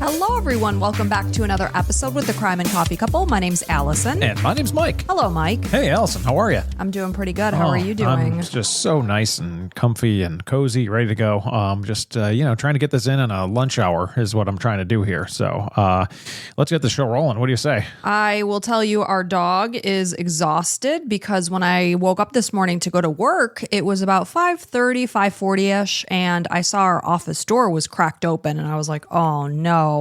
Hello, everyone. Welcome back to another episode with the Crime and Coffee Couple. My name's Allison. And my name's Mike. Hello, Mike. Hey, Allison. How are you? I'm doing pretty good. How are you doing? I'm just so nice and comfy and cozy, ready to go. Trying to get this in a lunch hour is what I'm trying to do here. So let's get the show rolling. What do you say? I will tell you our dog is exhausted because when I woke up this morning to go to work, it was about 5:30, 5:40-ish, and I saw our office door was cracked open, and I was like, oh, no.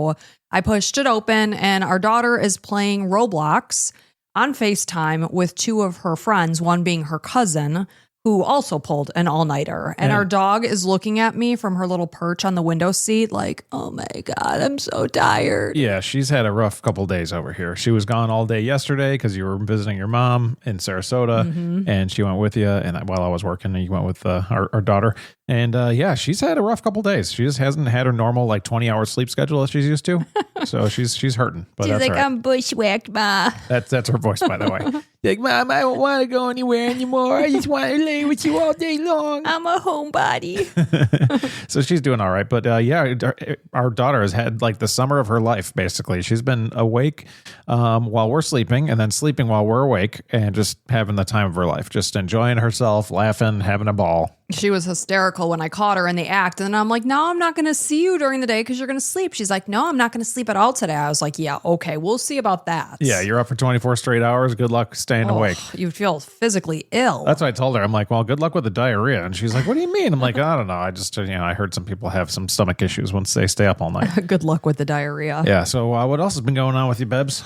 I pushed it open, and our daughter is playing Roblox on FaceTime with two of her friends, one being her cousin, who also pulled an all-nighter. And our dog is looking at me from her little perch on the window seat like, oh my God, I'm so tired. Yeah, she's had a rough couple days over here. She was gone all day yesterday because you were visiting your mom in Sarasota, and she went with you. And while I was working, you went with our daughter. And she's had a rough couple days. She just hasn't had her normal 20-hour sleep schedule that she's used to. So she's hurting. But she's that's like, all right. I'm bushwhacked, Ma. That's her voice, by the way. Like, Mom, I don't want to go anywhere anymore. I just want to lay with you all day long. I'm a homebody. So she's doing all right. But our daughter has had the summer of her life, basically. She's been awake while we're sleeping and then sleeping while we're awake and just having the time of her life, just enjoying herself, laughing, having a ball. She was hysterical when I caught her in the act. And then I'm like, no, I'm not going to see you during the day because you're going to sleep. She's like, no, I'm not going to sleep at all today. I was like, yeah, okay, we'll see about that. Yeah, you're up for 24 straight hours. Good luck staying awake. You feel physically ill. That's what I told her. I'm like, well, good luck with the diarrhea. And she's like, what do you mean? I'm like, I don't know. I just, I heard some people have some stomach issues once they stay up all night. Good luck with the diarrhea. Yeah. So what else has been going on with you, Bebs?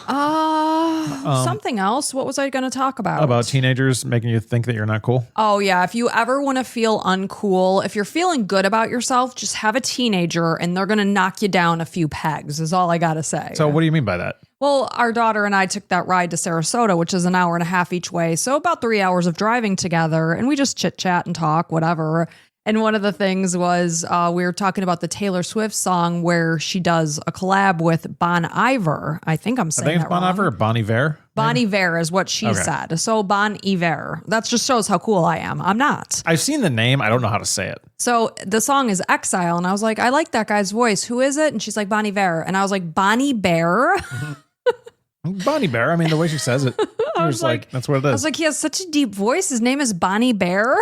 Something else. What was I going to talk about? About teenagers making you think that you're not cool? Oh, yeah. If you ever want to feel uncool, if you're feeling good about yourself, just have a teenager and they're going to knock you down a few pegs is all I got to say. So what do you mean by that? Well, our daughter and I took that ride to Sarasota, which is an hour and a half each way. So about 3 hours of driving together. And we just chit chat and talk, whatever. And one of the things was we were talking about the Taylor Swift song where she does a collab with Bon Iver. I think I'm saying that I think it's Bon wrong. Iver or Bon Iver? Bon Iver is what she said. So Bon Iver. That just shows how cool I am. I'm not. I've seen the name. I don't know how to say it. So the song is Exile. And I was like, I like that guy's voice. Who is it? And she's like, Bon Iver. And I was like, Bonnie Bear? Bonnie Bear. I mean, the way she says it. I was like, that's what it is. I was like, he has such a deep voice. His name is Bonnie Bear.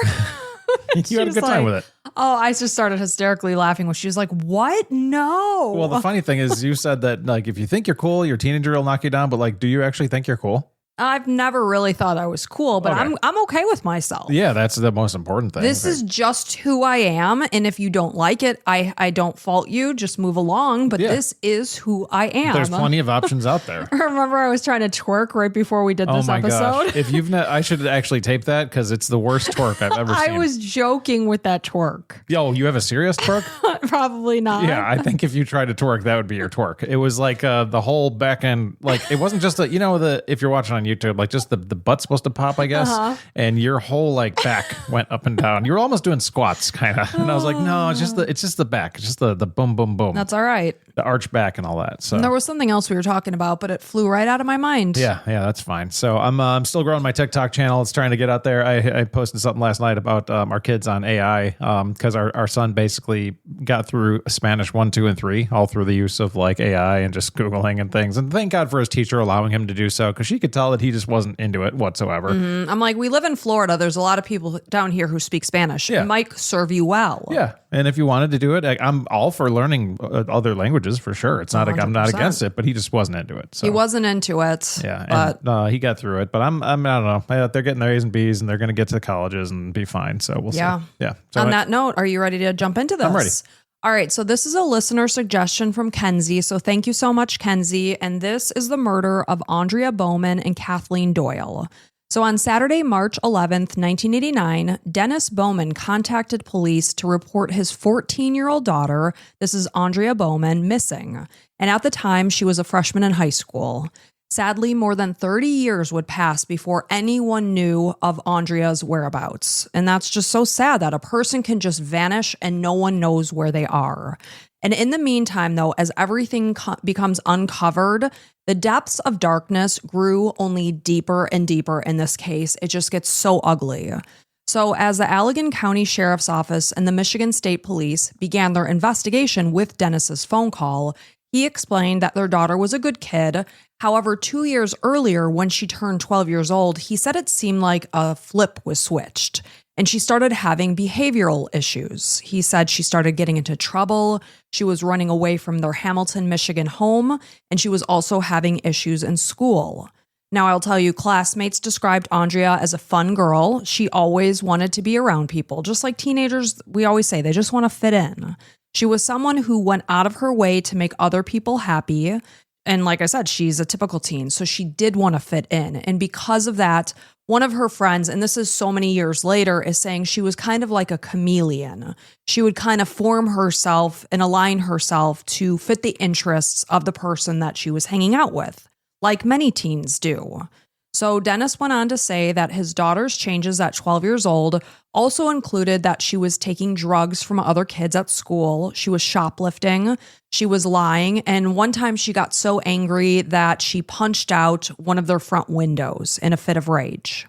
You had a good time with it. Oh, I just started hysterically laughing when she was like, what? No. Well, the funny thing is you said that if you think you're cool, your teenager will knock you down. But do you actually think you're cool? I've never really thought I was cool, but Okay. I'm okay with myself. Yeah, that's the most important thing. This is just who I am. And if you don't like it, I don't fault you. Just move along. But this is who I am. There's plenty of options out there. Remember I was trying to twerk right before we did this episode? Gosh. If you've not, I should actually tape that because it's the worst twerk I've ever seen. I was joking with that twerk. Yo, you have a serious twerk? Probably not. Yeah, I think if you tried to twerk, that would be your twerk. It was the whole back end, it wasn't just if you're watching on YouTube, just the butt's supposed to pop, I guess, and your whole back went up and down. You were almost doing squats, kind of. And I was like, no, it's just the back, it's just the boom, boom, boom. That's all right. The arch back and all that. So and there was something else we were talking about, but it flew right out of my mind. Yeah, that's fine. So I'm still growing my TikTok channel. It's trying to get out there. I posted something last night about our kids on AI because our son basically got through Spanish 1, 2, and 3 all through the use of AI and just Googling and things. And thank God for his teacher allowing him to do so because she could tell that he just wasn't into it whatsoever. I'm like, we live in Florida. There's a lot of people down here who speak Spanish. Yeah. It might serve you well. Yeah. And if you wanted to do it, I'm all for learning other languages for sure. It's not I'm not against it, but he just wasn't into it. So. He wasn't into it. Yeah. And he got through it, but I don't know. They're getting their A's and B's and they're going to get to colleges and be fine. So we'll see. Yeah. So on that note, are you ready to jump into this? I'm ready. All right. So this is a listener suggestion from Kenzie. So thank you so much, Kenzie. And this is the murder of Aundria Bowman and Kathleen Doyle. So on Saturday, March 11th, 1989, Dennis Bowman contacted police to report his 14-year-old daughter, this is Aundria Bowman, missing. And at the time, she was a freshman in high school. Sadly, more than 30 years would pass before anyone knew of Aundria's whereabouts. And that's just so sad that a person can just vanish and no one knows where they are. And in the meantime, though, as everything becomes uncovered, the depths of darkness grew only deeper and deeper in this case. It just gets so ugly. So as the Allegan County Sheriff's Office and the Michigan State Police began their investigation with Dennis's phone call, he He explained that their daughter was a good kid. However, 2 years earlier, when she turned 12 years old, he said it seemed like a flip was switched and she started having behavioral issues. He said she started getting into trouble. She was running away from their Hamilton, Michigan home, and she was also having issues in school. Now, I'll tell you, classmates described Aundria as a fun girl. She always wanted to be around people. Just like teenagers, we always say, they just want to fit in. She was someone who went out of her way to make other people happy. And like I said, she's a typical teen, so she did want to fit in. And because of that, one of her friends, and this is so many years later, is saying she was kind of like a chameleon. She would kind of form herself and align herself to fit the interests of the person that she was hanging out with, like many teens do. So Dennis went on to say that his daughter's changes at 12 years old also included that she was taking drugs from other kids at school. She was shoplifting. She was lying. And one time she got so angry that she punched out one of their front windows in a fit of rage.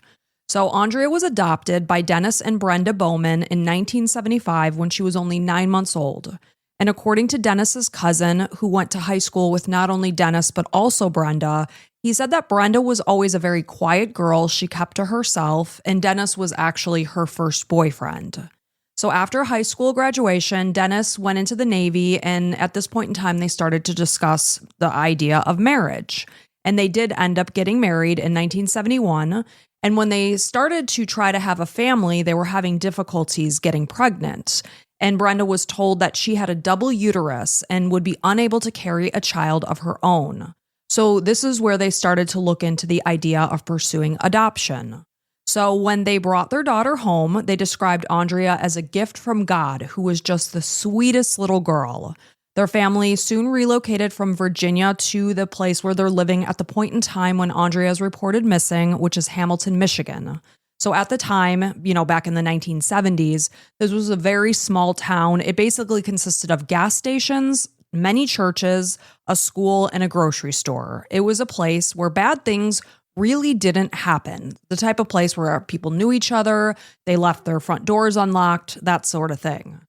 So Aundria was adopted by Dennis and Brenda Bowman in 1975 when she was only 9 months old. And according to Dennis's cousin, who went to high school with not only Dennis but also Brenda, he said that Brenda was always a very quiet girl. She kept to herself, and Dennis was actually her first boyfriend. So after high school graduation, Dennis went into the Navy, and at this point in time, they started to discuss the idea of marriage. And they did end up getting married in 1971. And when they started to try to have a family, they were having difficulties getting pregnant. And Brenda was told that she had a double uterus and would be unable to carry a child of her own. So this is where they started to look into the idea of pursuing adoption. So when they brought their daughter home, they described Aundria as a gift from God, who was just the sweetest little girl. Their family soon relocated from Virginia to the place where they're living at the point in time when Aundria is reported missing, which is Hamilton, Michigan. So at the time, back in the 1970s, this was a very small town. It basically consisted of gas stations, many churches, a school, and a grocery store. It was a place where bad things really didn't happen. The type of place where people knew each other, they left their front doors unlocked, that sort of thing.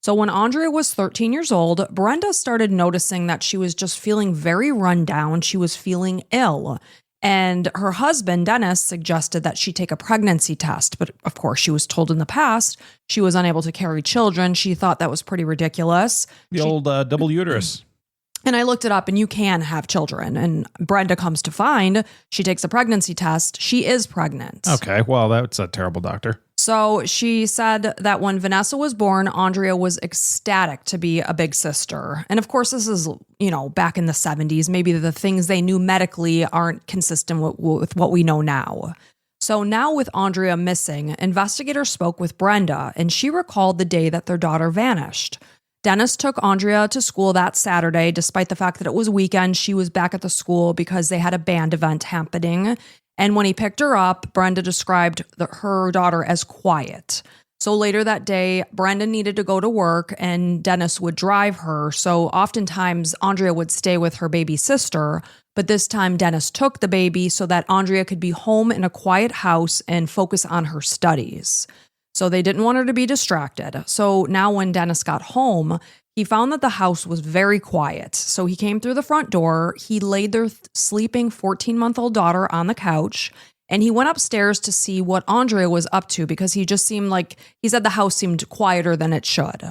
So when Aundria was 13 years old, Brenda started noticing that she was just feeling very run down. She was feeling ill. And her husband, Dennis, suggested that she take a pregnancy test. But of course, she was told in the past she was unable to carry children. She thought that was pretty ridiculous. The old double uterus. And I looked it up, and you can have children. And Brenda comes to find, she takes a pregnancy test. She is pregnant. Okay, well, that's a terrible doctor. So she said that when Vanessa was born, Aundria was ecstatic to be a big sister. And of course, this is, back in the 70s. Maybe the things they knew medically aren't consistent with what we know now. So now with Aundria missing, investigators spoke with Brenda, and she recalled the day that their daughter vanished. Dennis took Aundria to school that Saturday. Despite the fact that it was weekend, she was back at the school because they had a band event happening. And when he picked her up, Brenda described her daughter as quiet. So later that day, Brenda needed to go to work and Dennis would drive her. So oftentimes Aundria would stay with her baby sister, but this time Dennis took the baby so that Aundria could be home in a quiet house and focus on her studies. So they didn't want her to be distracted. So now when Dennis got home, he found that the house was very quiet. So he came through the front door. He laid their sleeping 14-month-old daughter on the couch, and he went upstairs to see what Aundria was up to because he just seemed like, he said the house seemed quieter than it should.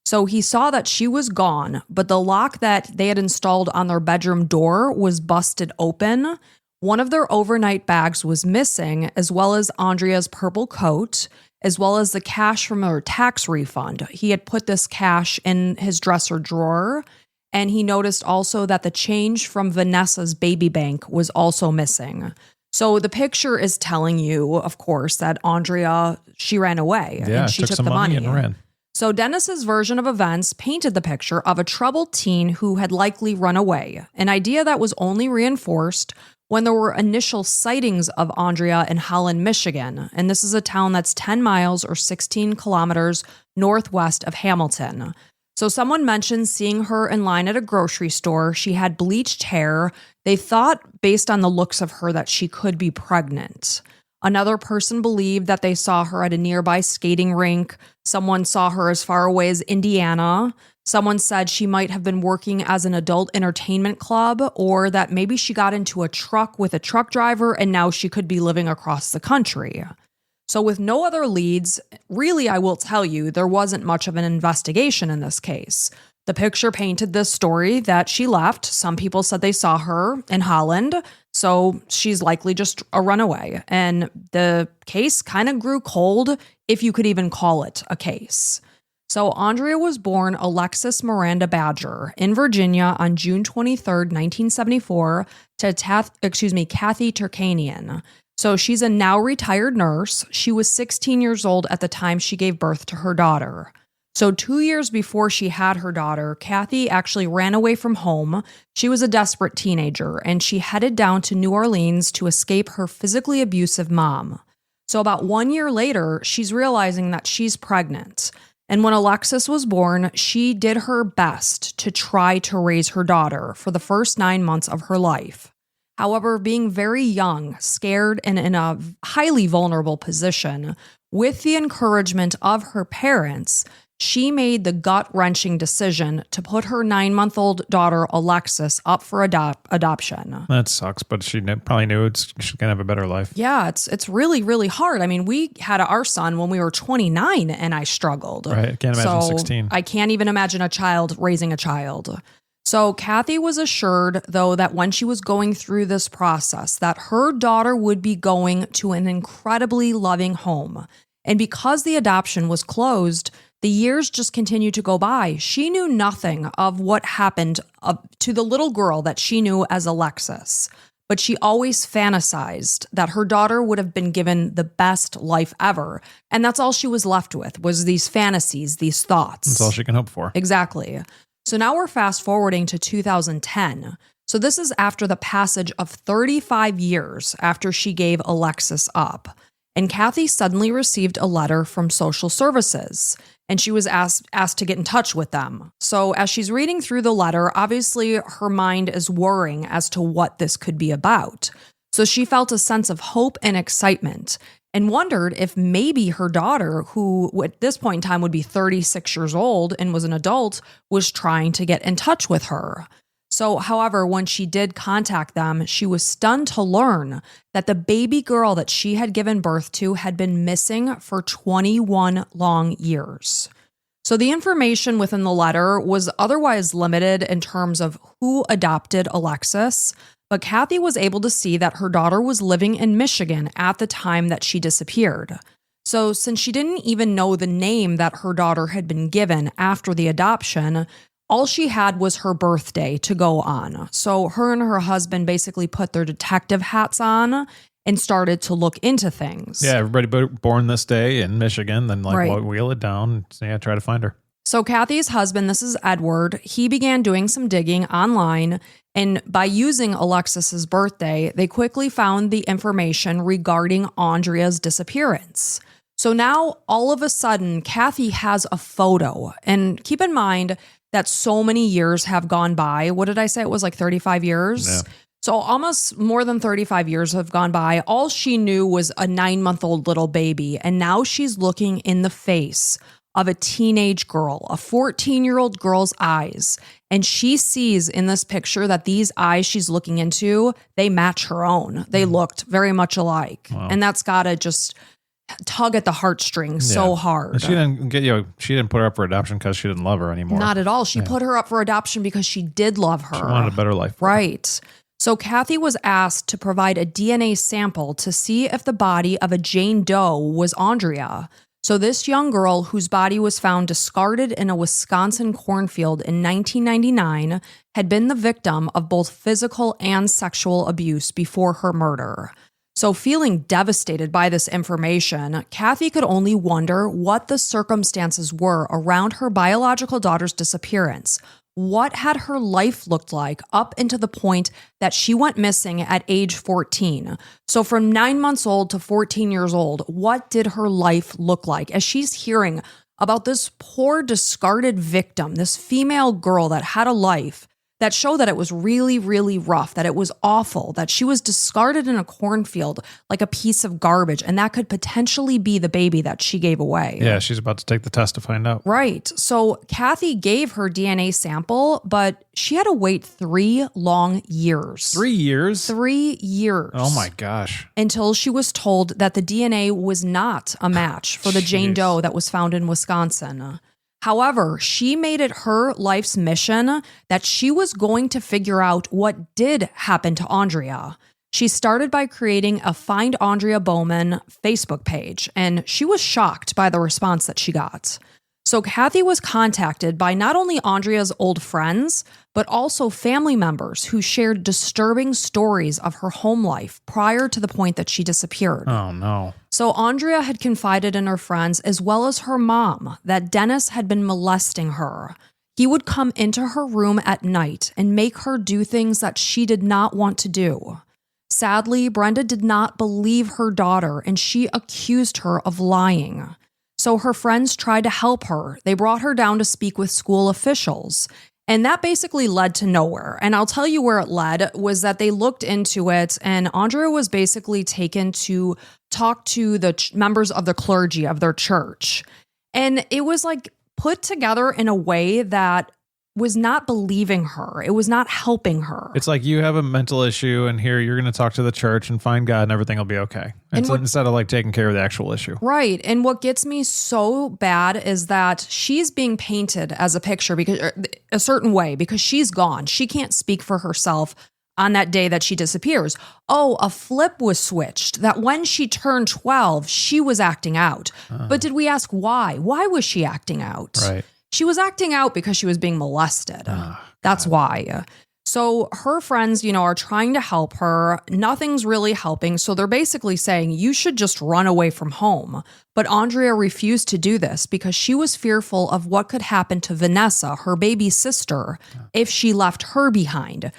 So he saw that she was gone, but the lock that they had installed on their bedroom door was busted open. One of their overnight bags was missing, as well as Aundria's purple coat, as well as the cash from her tax refund. He had put this cash in his dresser drawer, and he noticed also that the change from Vanessa's baby bank was also missing. So the picture is telling you, of course, that Aundria, she ran away and she took the money and ran. So Dennis's version of events painted the picture of a troubled teen who had likely run away, an idea that was only reinforced when there were initial sightings of Aundria in Holland, Michigan. And this is a town that's 10 miles or 16 kilometers northwest of Hamilton. So someone mentioned seeing her in line at a grocery store. She had bleached hair. They thought, based on the looks of her, that she could be pregnant. Another person believed that they saw her at a nearby skating rink. Someone saw her as far away as Indiana. Someone said she might have been working as an adult entertainment club, or that maybe she got into a truck with a truck driver and now she could be living across the country. So with no other leads, really, I will tell you, there wasn't much of an investigation in this case. The picture painted this story that she left. Some people said they saw her in Holland, so she's likely just a runaway. And the case kind of grew cold, if you could even call it a case. So Aundria was born Alexis Miranda Badger in Virginia on June 23rd, 1974 to Kathy Turkanian. So she's a now retired nurse. She was 16 years old at the time she gave birth to her daughter. So 2 years before she had her daughter, Kathy actually ran away from home. She was a desperate teenager, and she headed down to New Orleans to escape her physically abusive mom. So about 1 year later, she's realizing that she's pregnant. And when Alexis was born, she did her best to try to raise her daughter for the first 9 months of her life. However, being very young, scared, and in a highly vulnerable position, with the encouragement of her parents, she made the gut-wrenching decision to put her 9-month-old daughter, Alexis, up for adoption. That sucks, but she probably knew she's going to have a better life. Yeah, it's really, really hard. I mean, we had our son when we were 29, and I struggled. Right, I can't imagine 16. I can't even imagine a child raising a child. So Kathy was assured, though, that when she was going through this process, that her daughter would be going to an incredibly loving home. And because the adoption was closed, the years just continued to go by. She knew nothing of what happened to the little girl that she knew as Alexis. But she always fantasized that her daughter would have been given the best life ever. And that's all she was left with, was these fantasies, these thoughts. That's all she can hope for. Exactly. So now we're fast forwarding to 2010. So this is after the passage of 35 years after she gave Alexis up. And Kathy suddenly received a letter from social services, and she was asked to get in touch with them. So as she's reading through the letter, obviously her mind is worrying as to what this could be about. So she felt a sense of hope and excitement and wondered if maybe her daughter, who at this point in time would be 36 years old and was an adult, was trying to get in touch with her. So, however, when she did contact them, she was stunned to learn that the baby girl that she had given birth to had been missing for 21 long years. So the information within the letter was otherwise limited in terms of who adopted Alexis, but Kathy was able to see that her daughter was living in Michigan at the time that she disappeared. So since she didn't even know the name that her daughter had been given after the adoption, all she had was her birthday to go on. So her and her husband basically put their detective hats on and started to look into things. Yeah, everybody born this day in Michigan, then wheel it down. Yeah, try to find her. So Kathy's husband, this is Edward, he began doing some digging online, and by using Alexis's birthday, they quickly found the information regarding Aundria's disappearance. So now, all of a sudden, Kathy has a photo, and keep in mind that so many years have gone by. What did I say? It was like 35 years? Yeah. So almost more than 35 years have gone by. All she knew was a 9-month-old little baby, and now she's looking in the face of a teenage girl, a 14-year-old girl's eyes. And she sees in this picture that these eyes she's looking into, they match her own. They looked very much alike. Wow. And that's got to just tug at the heartstrings so hard. And she didn't put her up for adoption because she didn't love her anymore. Not at all. She put her up for adoption because she did love her. She wanted a better life. Right. So Kathy was asked to provide a DNA sample to see if the body of a Jane Doe was Aundria. So this young girl, whose body was found discarded in a Wisconsin cornfield in 1999, had been the victim of both physical and sexual abuse before her murder. So feeling devastated by this information, Kathy could only wonder what the circumstances were around her biological daughter's disappearance. What had her life looked like up into the point that she went missing at age 14? So from 9 months old to 14 years old, what did her life look like? As she's hearing about this poor discarded victim, this female girl that had a life, that show that it was really, really rough, that it was awful, that she was discarded in a cornfield like a piece of garbage, and that could potentially be the baby that she gave away. Yeah, she's about to take the test to find out. Right. So Kathy gave her DNA sample, but she had to wait 3 long years. 3 years? 3 years. Oh my gosh. Until she was told that the DNA was not a match for the Jane Doe that was found in Wisconsin. However, she made it her life's mission that she was going to figure out what did happen to Aundria. She started by creating a Find Aundria Bowman Facebook page, and she was shocked by the response that she got. So Kathy was contacted by not only Aundria's old friends, but also family members who shared disturbing stories of her home life prior to the point that she disappeared. Oh, no. So Aundria had confided in her friends, as well as her mom, that Dennis had been molesting her. He would come into her room at night and make her do things that she did not want to do. Sadly, Brenda did not believe her daughter, and she accused her of lying. So her friends tried to help her. They brought her down to speak with school officials. And that basically led to nowhere. And I'll tell you where it led was that they looked into it, and Aundria was basically taken to talk to the members of the clergy of their church. And it was like put together in a way that was not believing her. It was not helping her. It's like you have a mental issue, and here you're going to talk to the church and find God, and everything will be okay. Instead of like taking care of the actual issue. Right. And what gets me so bad is that she's being painted as a picture because a certain way because she's gone. She can't speak for herself on that day that she disappears. Oh, a flip was switched, that when she turned 12, she was acting out. But did we ask why? Why was she acting out? Right. She was acting out because she was being molested. That's why. So her friends, are trying to help her. Nothing's really helping. So they're basically saying, you should just run away from home. But Aundria refused to do this because she was fearful of what could happen to Vanessa, her baby sister, if she left her behind.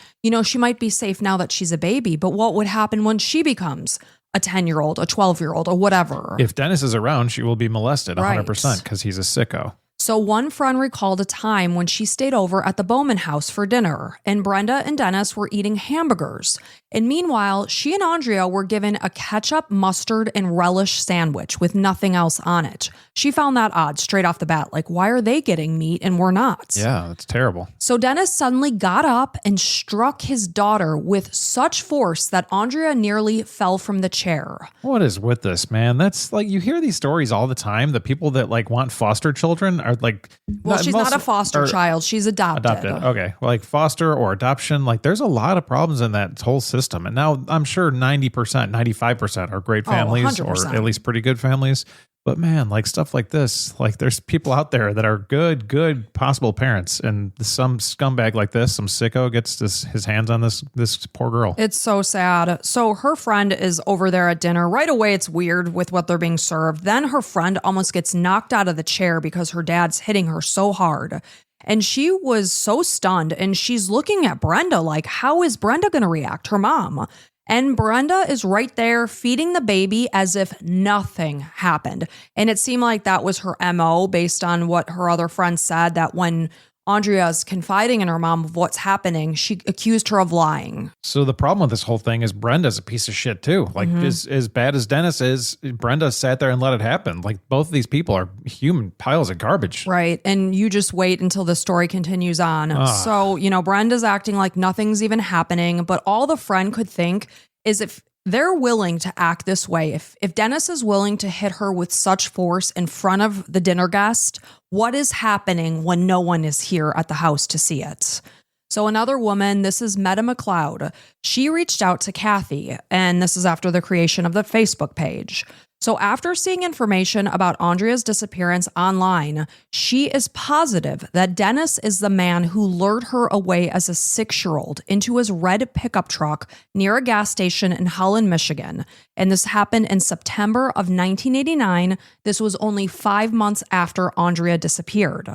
She might be safe now that she's a baby, but what would happen when she becomes a 10-year-old, a 12-year-old, or whatever? If Dennis is around, she will be molested 100% because he's a sicko. So one friend recalled a time when she stayed over at the Bowman house for dinner, and Brenda and Dennis were eating hamburgers. And meanwhile, she and Aundria were given a ketchup, mustard, and relish sandwich with nothing else on it. She found that odd straight off the bat. Like, why are they getting meat and we're not? Yeah, that's terrible. So Dennis suddenly got up and struck his daughter with such force that Aundria nearly fell from the chair. What is with this, man? That's like, you hear these stories all the time. The people that like want foster children are like... Well, she's not a foster child. She's adopted. Okay. Well, like foster or adoption, like there's a lot of problems in that whole system. And now I'm sure 90%, 95% are great families or at least pretty good families. But man, like stuff like this, like there's people out there that are good possible parents, and some scumbag like this, some sicko gets his hands on this poor girl. It's so sad. So her friend is over there at dinner. Right away, it's weird with what they're being served. Then her friend almost gets knocked out of the chair because her dad's hitting her so hard. And she was so stunned, and she's looking at Brenda like, how is Brenda going to react? Her mom. And Brenda is right there feeding the baby as if nothing happened. And it seemed like that was her MO based on what her other friends said, that when Aundria's confiding in her mom of what's happening, she accused her of lying. So the problem with this whole thing is Brenda's a piece of shit too. Like as bad as Dennis is, Brenda sat there and let it happen. Like both of these people are human piles of garbage. Right. And you just wait until the story continues on. So, Brenda's acting like nothing's even happening, but all the friend could think is if they're willing to act this way, if Dennis is willing to hit her with such force in front of the dinner guest, what is happening when no one is here at the house to see it? So another woman, this is Meta McLeod. She reached out to Kathy, and this is after the creation of the Facebook page. So after seeing information about Aundria's disappearance online, she is positive that Dennis is the man who lured her away as a 6-year-old into his red pickup truck near a gas station in Holland, Michigan. And this happened in September of 1989. This was only 5 months after Aundria disappeared.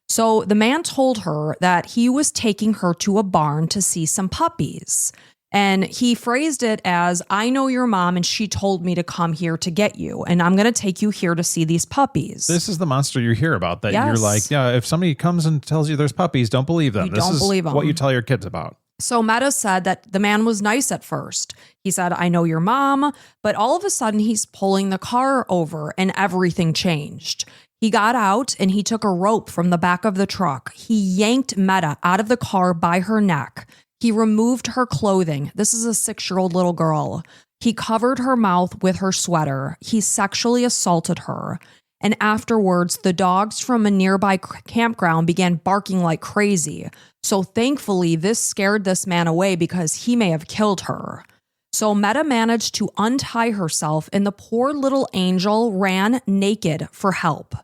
So the man told her that he was taking her to a barn to see some puppies. And he phrased it as, I know your mom and she told me to come here to get you. And I'm going to take you here to see these puppies. This is the monster you hear about that Yes. you're like, yeah, if somebody comes and tells you there's puppies, don't believe them. This is believe them. what you tell your kids about. So Meta said that the man was nice at first. He said, I know your mom. But all of a sudden, he's pulling the car over and everything changed. He got out and he took a rope from the back of the truck. He yanked Meta out of the car by her neck. He removed her clothing. This is a 6-year-old little girl. He covered her mouth with her sweater. He sexually assaulted her. And afterwards, the dogs from a nearby campground began barking like crazy. So thankfully, this scared this man away because he may have killed her. So Meta managed to untie herself, and the poor little angel ran naked for help.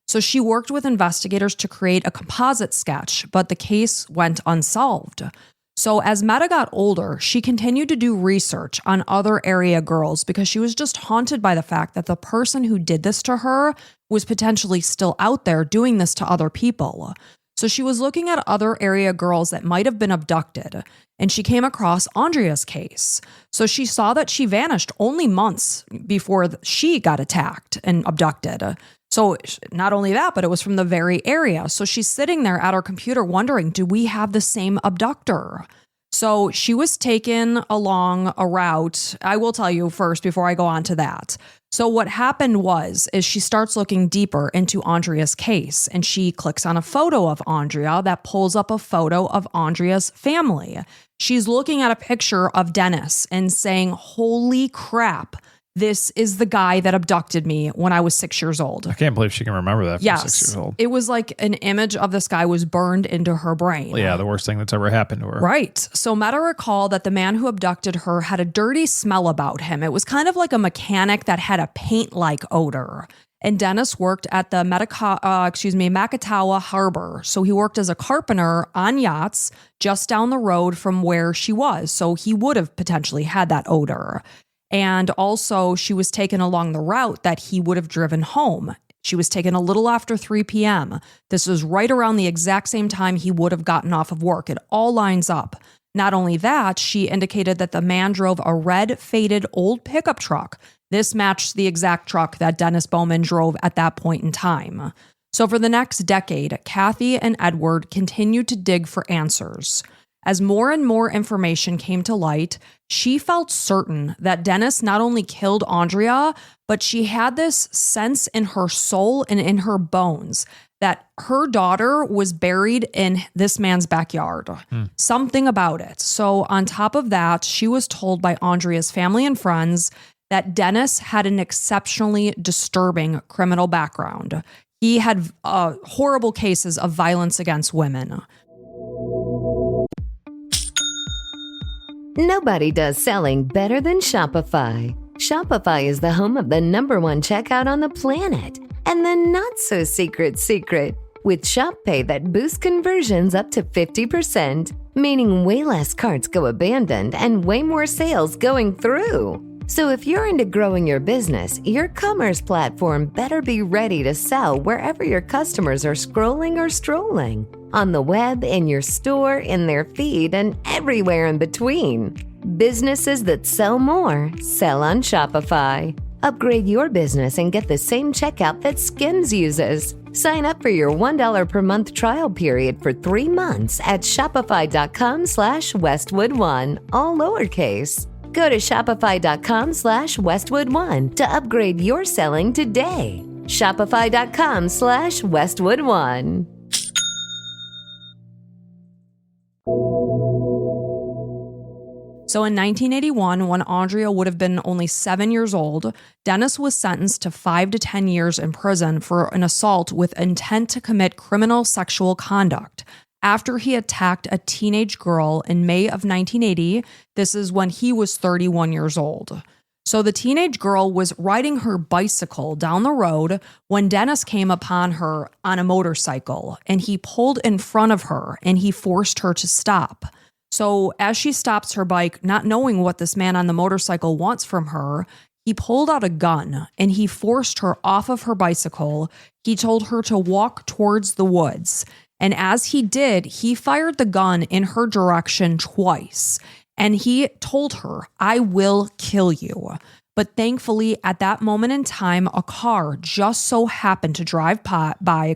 So she worked with investigators to create a composite sketch, but the case went unsolved. So as Meta got older, she continued to do research on other area girls because she was just haunted by the fact that the person who did this to her was potentially still out there doing this to other people. So she was looking at other area girls that might have been abducted, and she came across Aundria's case. So she saw that she vanished only months before she got attacked and abducted. So not only that, but it was from the very area. So she's sitting there at her computer wondering, do we have the same abductor? So she was taken along a route. I will tell you first before I go on to that. So what happened is she starts looking deeper into Aundria's case, and she clicks on a photo of Aundria that pulls up a photo of Aundria's family. She's looking at a picture of Dennis and saying, holy crap, this is the guy that abducted me when I was 6 years old. I can't believe she can remember that from Yes. 6 years old. It was like an image of this guy was burned into her brain. Well, yeah, the worst thing that's ever happened to her. Right. So Meta recalled that the man who abducted her had a dirty smell about him. It was kind of like a mechanic that had a paint-like odor. And Dennis worked at the Makatawa Harbor. So he worked as a carpenter on yachts just down the road from where she was. So he would have potentially had that odor. And also, she was taken along the route that he would have driven home. She was taken a little after 3 p.m. This was right around the exact same time he would have gotten off of work. It all lines up. Not only that, she indicated that the man drove a red, faded old pickup truck. This matched the exact truck that Dennis Bowman drove at that point in time. So for the next decade, Kathy and Edward continued to dig for answers. As more and more information came to light, she felt certain that Dennis not only killed Aundria, but she had this sense in her soul and in her bones that her daughter was buried in this man's backyard. Something about it. So on top of that, she was told by Aundria's family and friends that Dennis had an exceptionally disturbing criminal background. He had horrible cases of violence against women. Nobody does selling better than Shopify. Shopify is the home of the #1 checkout on the planet. And the not-so-secret secret, with Shop Pay that boosts conversions up to 50%, meaning way less carts go abandoned and way more sales going through. So if you're into growing your business, your commerce platform better be ready to sell wherever your customers are scrolling or strolling. On the web, in your store, in their feed, and everywhere in between. Businesses that sell more, sell on Shopify. Upgrade your business and get the same checkout that Skims uses. Sign up for your $1 per month trial period for 3 months at shopify.com/Westwood1, all lowercase. Go to shopify.com/Westwood1 to upgrade your selling today. Shopify.com/Westwood1. So in 1981, when Aundria would have been only 7 years old, Dennis was sentenced to 5 to 10 years in prison for an assault with intent to commit criminal sexual conduct after he attacked a teenage girl in May of 1980. This is when he was 31 years old. So the teenage girl was riding her bicycle down the road when Dennis came upon her on a motorcycle, and he pulled in front of her and he forced her to stop. So as she stops her bike, not knowing what this man on the motorcycle wants from her, he pulled out a gun and he forced her off of her bicycle. He told her to walk towards the woods. And as he did, he fired the gun in her direction twice. And he told her, I will kill you. But thankfully, at that moment in time, a car just so happened to drive by.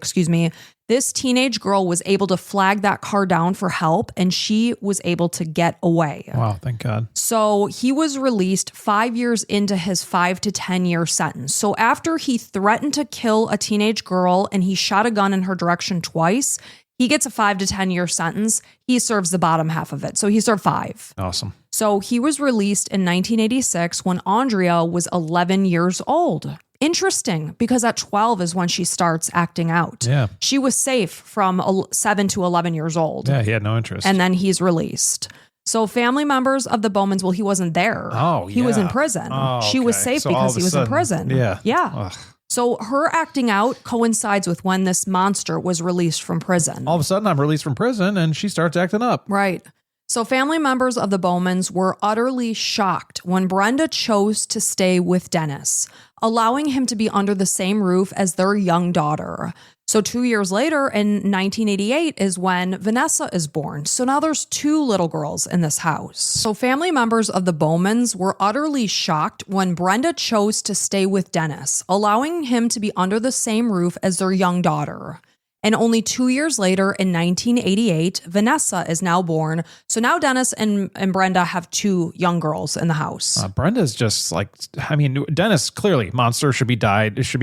This teenage girl was able to flag that car down for help, and she was able to get away. Wow, thank God. So he was released 5 years into his 5 to 10 year sentence. So after he threatened to kill a teenage girl and he shot a gun in her direction twice, he gets a 5 to 10 year sentence. He serves the bottom half of it. So he served 5. Awesome. So he was released in 1986 when Aundria was 11 years old. Interesting, because at 12 is when she starts acting out. Yeah. She was safe from 7 to 11 years old. Yeah, he had no interest. And then he's released. So family members of the Bowmans, well, he wasn't there. Oh, He was in prison. She was safe because he was in prison. Yeah. Yeah. Ugh. So her acting out coincides with when this monster was released from prison. All of a sudden, I'm released from prison, and she starts acting up. Right. So family members of the Bowmans were utterly shocked when Brenda chose to stay with Dennis, allowing him to be under the same roof as their young daughter. So 2 years later, in 1988, is when Vanessa is born. So now there's 2 little girls in this house. So family members of the Bowmans were utterly shocked when Brenda chose to stay with Dennis, allowing him to be under the same roof as their young daughter. And only 2 years later, in 1988, Vanessa is now born. So now Dennis and Brenda have 2 young girls in the house. Brenda's just like, I mean, Dennis clearly monster should be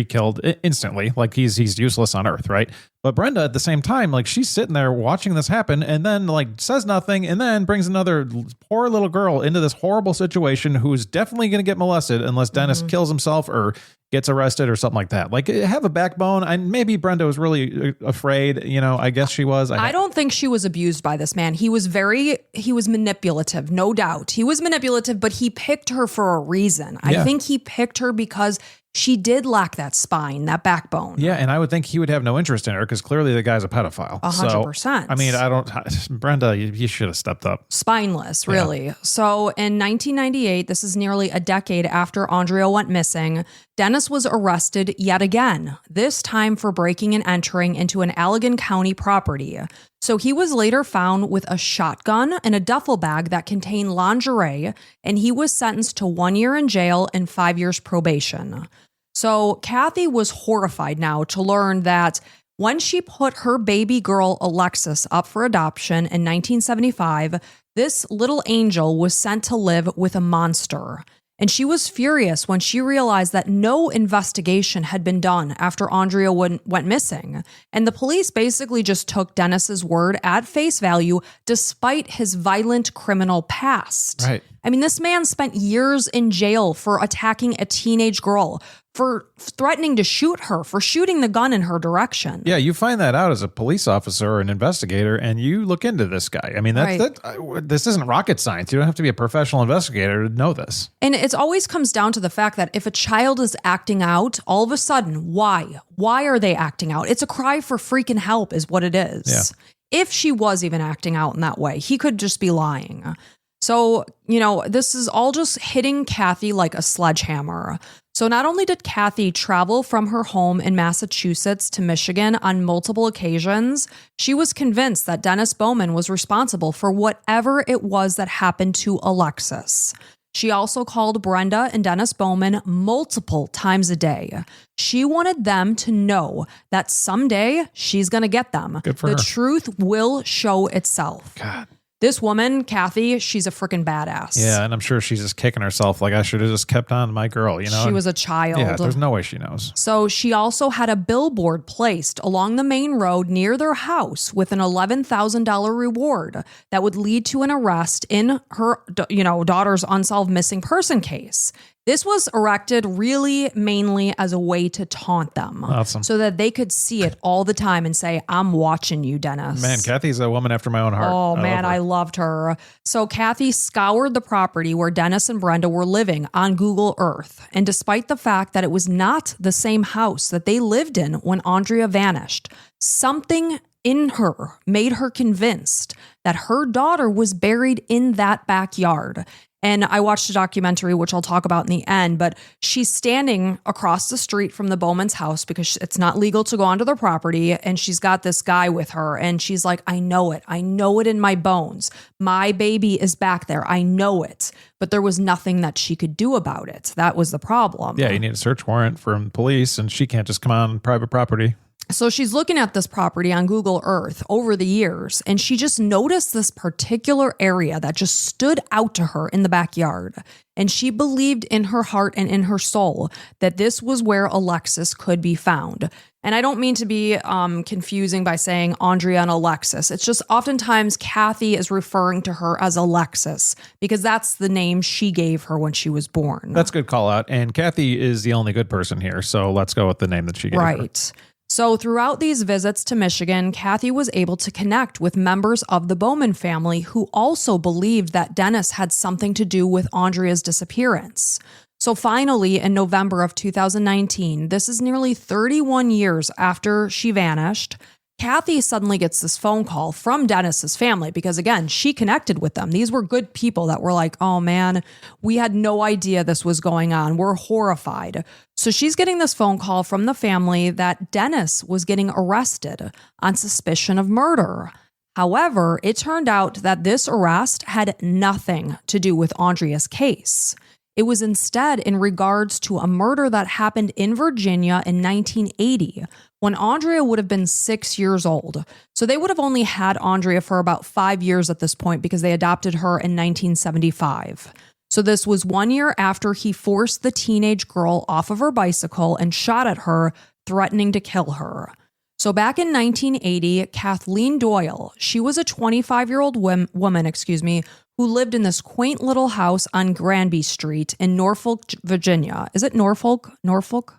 killed instantly. Like he's useless on Earth, right? But Brenda at the same time, like she's sitting there watching this happen and then like says nothing and then brings another poor little girl into this horrible situation who's definitely going to get molested unless Dennis kills himself or gets arrested or something like that. Like have a backbone. And maybe Brenda was really afraid, I guess she was. I don't think she was abused by this man. He was manipulative, no doubt. He was manipulative, but he picked her for a reason. I think he picked her because she did lack that spine, that backbone. Yeah, and I would think he would have no interest in her because clearly the guy's a pedophile. 100%. So, I mean, Brenda, you should have stepped up. Spineless, really. Yeah. So in 1998, this is nearly a decade after Aundria went missing, Dennis was arrested yet again, this time for breaking and entering into an Allegan County property. So he was later found with a shotgun and a duffel bag that contained lingerie, and he was sentenced to 1 year in jail and 5 years probation. So Kathy was horrified now to learn that when she put her baby girl Alexis up for adoption in 1975, this little angel was sent to live with a monster. And she was furious when she realized that no investigation had been done after Aundria went missing. And the police basically just took Dennis's word at face value despite his violent criminal past. Right. I mean, this man spent years in jail for attacking a teenage girl, for threatening to shoot her, for shooting the gun in her direction. Yeah, you find that out as a police officer or an investigator, and you look into this guy. I mean, this isn't rocket science. You don't have to be a professional investigator to know this. And it always comes down to the fact that if a child is acting out, all of a sudden, why? Why are they acting out? It's a cry for freaking help is what it is. Yeah. If she was even acting out in that way, he could just be lying. So, this is all just hitting Kathy like a sledgehammer. So not only did Kathy travel from her home in Massachusetts to Michigan on multiple occasions, she was convinced that Dennis Bowman was responsible for whatever it was that happened to Alexis. She also called Brenda and Dennis Bowman multiple times a day. She wanted them to know that someday she's going to get them. Good for her. The truth will show itself. God. This woman, Kathy, she's a freaking badass. Yeah, and I'm sure she's just kicking herself like I should have just kept on my girl, She was a child. Yeah, there's no way she knows. So she also had a billboard placed along the main road near their house with an $11,000 reward that would lead to an arrest in her, daughter's unsolved missing person case. This was erected really mainly as a way to taunt them. Awesome. So that they could see it all the time and say, I'm watching you, Dennis. Man, Kathy's a woman after my own heart. Oh, man, I loved her. So Kathy scoured the property where Dennis and Brenda were living on Google Earth. And despite the fact that it was not the same house that they lived in when Aundria vanished, something in her made her convinced that her daughter was buried in that backyard. And I watched a documentary, which I'll talk about in the end, but she's standing across the street from the Bowman's house because it's not legal to go onto their property. And she's got this guy with her and she's like, I know it. I know it in my bones. My baby is back there. I know it. But there was nothing that she could do about it. That was the problem. Yeah, you need a search warrant from police and she can't just come on private property. So she's looking at this property on Google Earth over the years, and she just noticed this particular area that just stood out to her in the backyard. And she believed in her heart and in her soul that this was where Alexis could be found. And I don't mean to be confusing by saying Aundria and Alexis. It's just oftentimes Kathy is referring to her as Alexis because that's the name she gave her when she was born. That's a good call out. And Kathy is the only good person here. So let's go with the name that she gave her. Right. So throughout these visits to Michigan, Kathy was able to connect with members of the Bowman family who also believed that Dennis had something to do with Aundria's disappearance. So finally, in November of 2019, this is nearly 31 years after she vanished, Kathy suddenly gets this phone call from Dennis's family because, again, she connected with them. These were good people that were like, oh man, we had no idea this was going on. We're horrified. So she's getting this phone call from the family that Dennis was getting arrested on suspicion of murder. However, it turned out that this arrest had nothing to do with Aundria's case. It was instead in regards to a murder that happened in Virginia in 1980 when Aundria would have been 6 years old. So they would have only had Aundria for about 5 years at this point because they adopted her in 1975. So this was 1 year after he forced the teenage girl off of her bicycle and shot at her, threatening to kill her. So back in 1980, Kathleen Doyle, she was a 25-year-old woman, who lived in this quaint little house on Granby Street in Norfolk, Virginia. Is it Norfolk? Norfolk.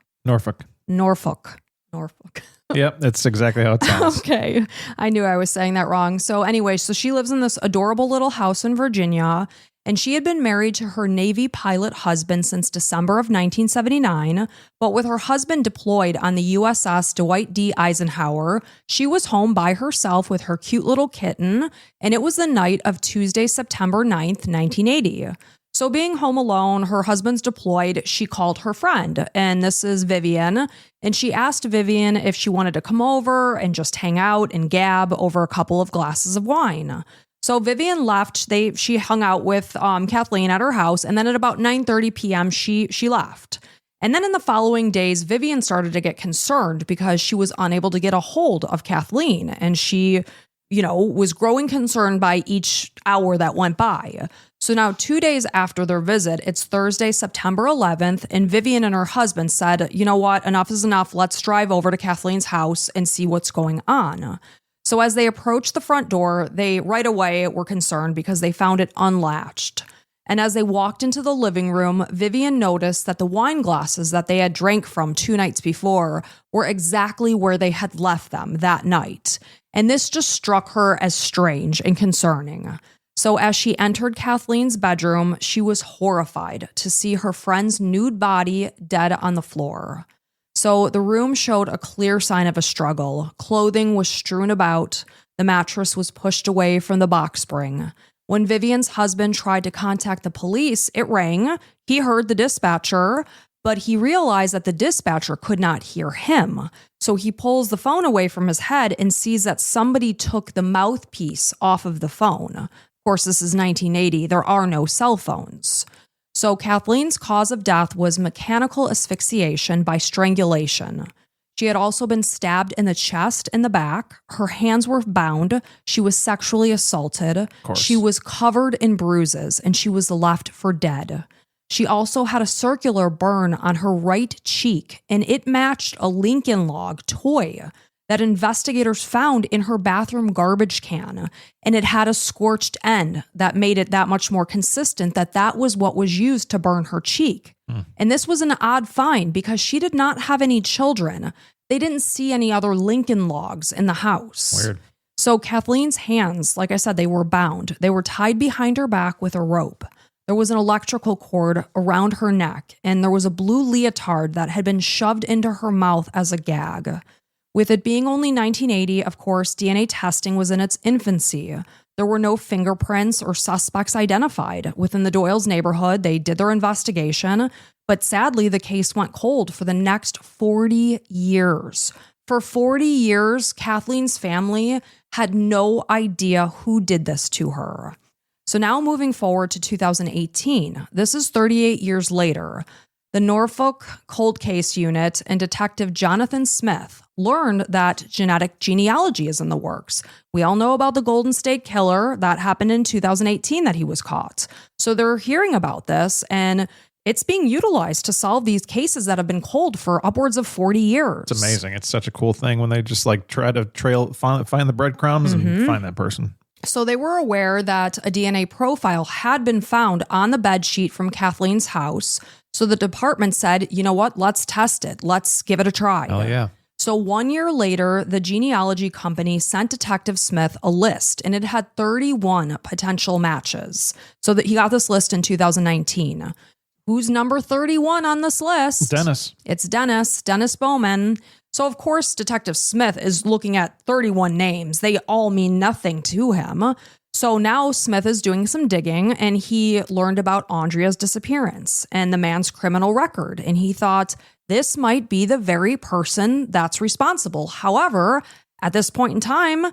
Yep, that's exactly how it sounds. Okay. I knew I was saying that wrong. So anyway, so she lives in this adorable little house in Virginia, and she had been married to her Navy pilot husband since December of 1979. But with her husband deployed on the USS Dwight D. Eisenhower, she was home by herself with her cute little kitten, and it was the night of Tuesday, September 9th, 1980. So being home alone, her husband's deployed, she called her friend, and this is Vivian, and she asked Vivian if she wanted to come over and just hang out and gab over a couple of glasses of wine. So Vivian left. She hung out with Kathleen at her house, and then at about 9:30 p.m. she left. And then in the following days, Vivian started to get concerned because she was unable to get a hold of Kathleen, and she, was growing concerned by each hour that went by. So now 2 days after their visit, it's Thursday, September 11th, and Vivian and her husband said, you know what, enough is enough. Let's drive over to Kathleen's house and see what's going on. So as they approached the front door, they right away were concerned because they found it unlatched. And as they walked into the living room, Vivian noticed that the wine glasses that they had drank from 2 nights before were exactly where they had left them that night. And this just struck her as strange and concerning. So as she entered Kathleen's bedroom, she was horrified to see her friend's nude body dead on the floor. So the room showed a clear sign of a struggle. Clothing was strewn about. The mattress was pushed away from the box spring. When Vivian's husband tried to contact the police, it rang. He heard the dispatcher, but he realized that the dispatcher could not hear him. So he pulls the phone away from his head and sees that somebody took the mouthpiece off of the phone. Of course, this is 1980. There are no cell phones. So Kathleen's cause of death was mechanical asphyxiation by strangulation. She had also been stabbed in the chest and the back. Her hands were bound. She was sexually assaulted. She was covered in bruises, and she was left for dead. She also had a circular burn on her right cheek, and it matched a Lincoln Log toy that investigators found in her bathroom garbage can, and it had a scorched end that made it that much more consistent that was what was used to burn her cheek. And this was an odd find because she did not have any children. They didn't see any other Lincoln Logs in the house. Weird. So Kathleen's hands, like I said, they were bound. They were tied behind her back with a rope. There was an electrical cord around her neck, and there was a blue leotard that had been shoved into her mouth as a gag. With it being only 1980, of course, DNA testing was in its infancy. There were no fingerprints or suspects identified. Within the Doyles' neighborhood, they did their investigation, but sadly, the case went cold for the next 40 years. For 40 years, Kathleen's family had no idea who did this to her. So now moving forward to 2018, this is 38 years later. The Norfolk Cold Case Unit and Detective Jonathan Smith learned that genetic genealogy is in the works. We all know about the Golden State Killer. That happened in 2018 that he was caught. So they're hearing about this, and it's being utilized to solve these cases that have been cold for upwards of 40 years. It's amazing. It's such a cool thing when they just like try to find the breadcrumbs and find that person. So they were aware that a DNA profile had been found on the bedsheet from Kathleen's house. So the department said, you know what, let's test it. Let's give it a try. Oh, yeah. So 1 year later, the genealogy company sent Detective Smith a list, and it had 31 potential matches. So that he got this list in 2019. Who's number 31 on this list? Dennis. It's Dennis Bowman. So, of course, Detective Smith is looking at 31 names. They all mean nothing to him. So now Smith is doing some digging, and he learned about Aundria's disappearance and the man's criminal record. And he thought this might be the very person that's responsible. However, at this point in time,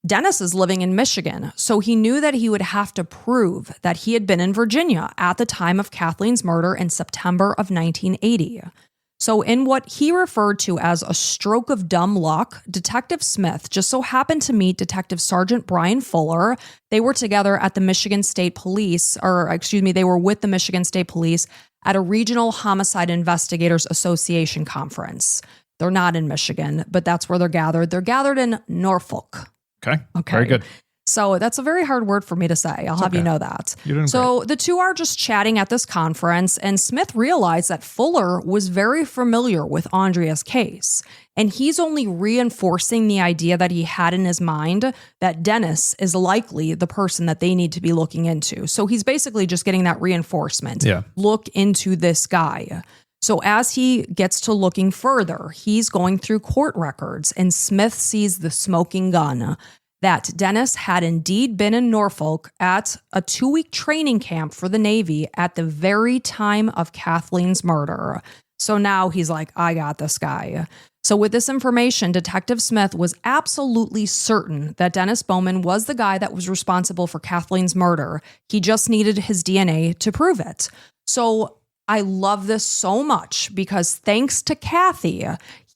Dennis is living in Michigan, so he knew that he would have to prove that he had been in Virginia at the time of Kathleen's murder in September of 1980. So in what he referred to as a stroke of dumb luck, Detective Smith just so happened to meet Detective Sergeant Brian Fuller. They were together at the Michigan State Police, they were with the Michigan State Police at a Regional Homicide Investigators Association conference. They're not in Michigan, but that's where they're gathered. They're gathered in Norfolk. Okay. Very good. So that's a very hard word for me to say. I'll have you know that. You're doing so great. The two are just chatting at this conference, and Smith realized that Fuller was very familiar with Aundria's case. And he's only reinforcing the idea that he had in his mind that Dennis is likely the person that they need to be looking into. So he's basically just getting that reinforcement. Yeah. Look into this guy. So as he gets to looking further, he's going through court records, and Smith sees the smoking gun that Dennis had indeed been in Norfolk at a 2-week training camp for the Navy at the very time of Kathleen's murder. So now he's like, I got this guy. So with this information, Detective Smith was absolutely certain that Dennis Bowman was the guy that was responsible for Kathleen's murder. He just needed his DNA to prove it. So I love this so much because thanks to Kathy,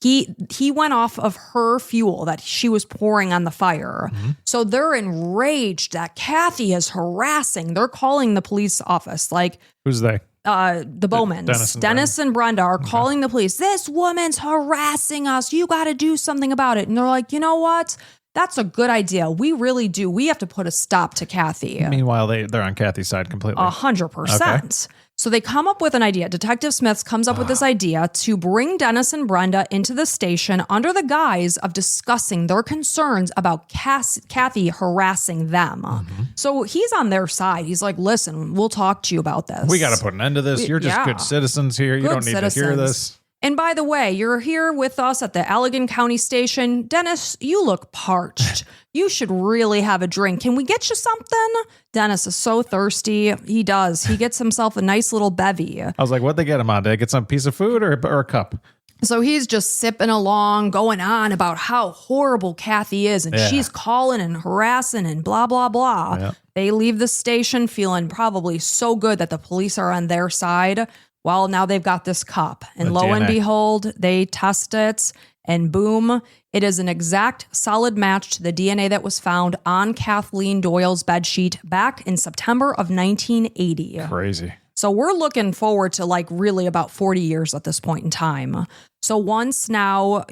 he went off of her fuel that she was pouring on the fire. Mm-hmm. So they're enraged that Kathy is harassing. They're calling the police office. Like, who's they? The Bowmans. Dennis and Brenda are calling the police. This woman's harassing us. You got to do something about it. And they're like, you know what? That's a good idea. We really do. We have to put a stop to Kathy. Meanwhile, they're on Kathy's side completely. 100%. Okay. So they come up with an idea. Detective Smith comes up with this idea to bring Dennis and Brenda into the station under the guise of discussing their concerns about Kathy harassing them. Mm-hmm. So he's on their side. He's like, listen, we'll talk to you about this. We got to put an end to this. You're just good citizens here. You don't need to hear this. And by the way, you're here with us at the Allegan County Station. Dennis, you look parched. You should really have a drink. Can we get you something? Dennis is so thirsty. He does. He gets himself a nice little bevy. I was like, what'd they get him on? Did I get some piece of food or a cup? So he's just sipping along, going on about how horrible Kathy is. And she's calling and harassing and blah, blah, blah. Yeah. They leave the station feeling probably so good that the police are on their side. Well, now they've got this cup, and lo and behold, they test it, and boom, it is an exact solid match to the DNA that was found on Kathleen Doyle's bedsheet back in September of 1980. Crazy. So we're looking forward to like really about 40 years at this point in time. So once now,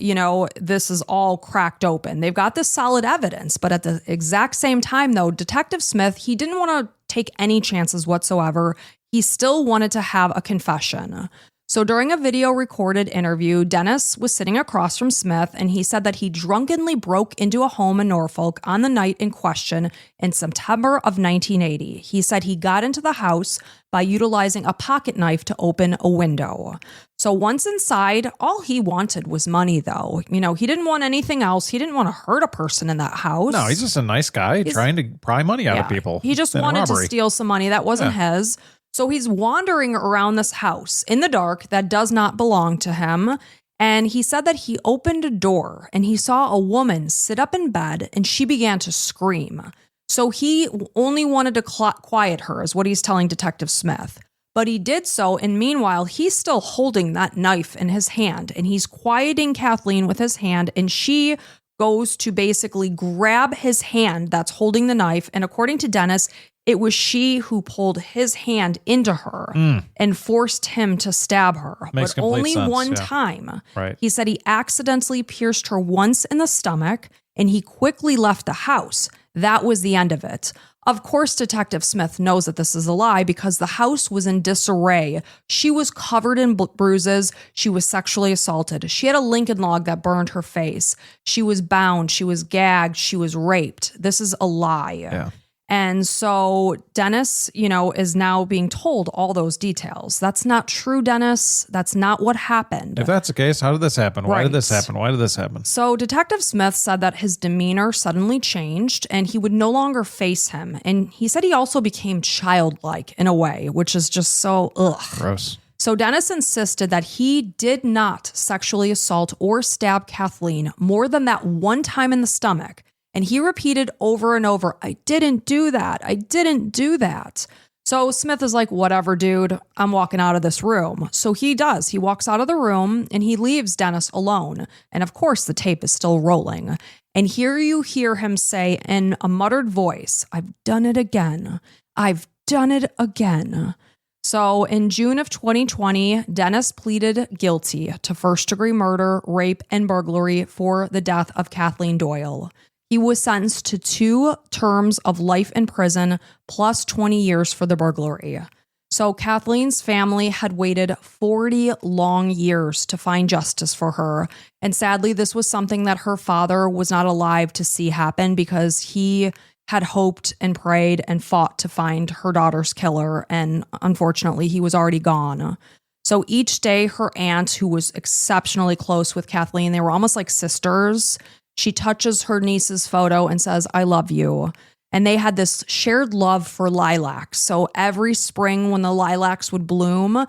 this is all cracked open. They've got this solid evidence, but at the exact same time, though, Detective Smith, he didn't want to take any chances whatsoever. He still wanted to have a confession. So during a video recorded interview, Dennis was sitting across from Smith, and he said that he drunkenly broke into a home in Norfolk on the night in question in September of 1980. He said he got into the house by utilizing a pocket knife to open a window. So once inside, all he wanted was money, though. You know, he didn't want anything else. He didn't want to hurt a person in that house. No, he's just a nice guy trying to pry money out of people. He just wanted to steal some money that wasn't his. So he's wandering around this house in the dark that does not belong to him. And he said that he opened a door and he saw a woman sit up in bed and she began to scream. So he only wanted to quiet her, is what he's telling Detective Smith. But he did so, and meanwhile, he's still holding that knife in his hand, and he's quieting Kathleen with his hand, and she goes to basically grab his hand that's holding the knife. And according to Dennis, it was she who pulled his hand into her and forced him to stab her. Makes but only sense, one time. Right. He said he accidentally pierced her once in the stomach, and he quickly left the house. That was the end of it. Of course, Detective Smith knows that this is a lie because the house was in disarray. She was covered in bruises. She was sexually assaulted. She had a Lincoln log that burned her face. She was bound. She was gagged. She was raped. This is a lie. Yeah. And so Dennis, is now being told all those details. That's not true, Dennis. That's not what happened. If that's the case, how did this happen? Why did this happen? Why did this happen? So Detective Smith said that his demeanor suddenly changed and he would no longer face him. And he said he also became childlike in a way, which is just so gross. So Dennis insisted that he did not sexually assault or stab Kathleen more than that one time in the stomach. And he repeated over and over, I didn't do that. I didn't do that. So Smith is like, whatever, dude, I'm walking out of this room. So he does. He walks out of the room and he leaves Dennis alone. And of course, the tape is still rolling. And here you hear him say in a muttered voice, I've done it again. I've done it again. So in June of 2020, Dennis pleaded guilty to first-degree murder, rape, and burglary for the death of Kathleen Doyle. He was sentenced to 2 terms of life in prison plus 20 years for the burglary. So Kathleen's family had waited 40 long years to find justice for her. And sadly, this was something that her father was not alive to see happen because he had hoped and prayed and fought to find her daughter's killer. And unfortunately, he was already gone. So each day, her aunt, who was exceptionally close with Kathleen, they were almost like sisters, she touches her niece's photo and says, I love you. And they had this shared love for lilacs. So every spring when the lilacs would bloom,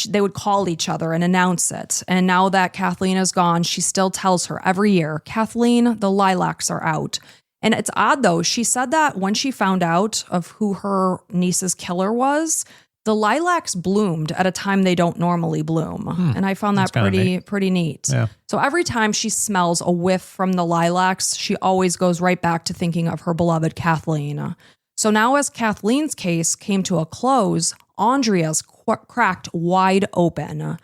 they would call each other and announce it. And now that Kathleen is gone, she still tells her every year, Kathleen, the lilacs are out. And it's odd, though. She said that when she found out of who her niece's killer was, the lilacs bloomed at a time they don't normally bloom. And I found that pretty neat. Yeah. So every time she smells a whiff from the lilacs, she always goes right back to thinking of her beloved Kathleen. So now as Kathleen's case came to a close, Aundria's cracked wide open.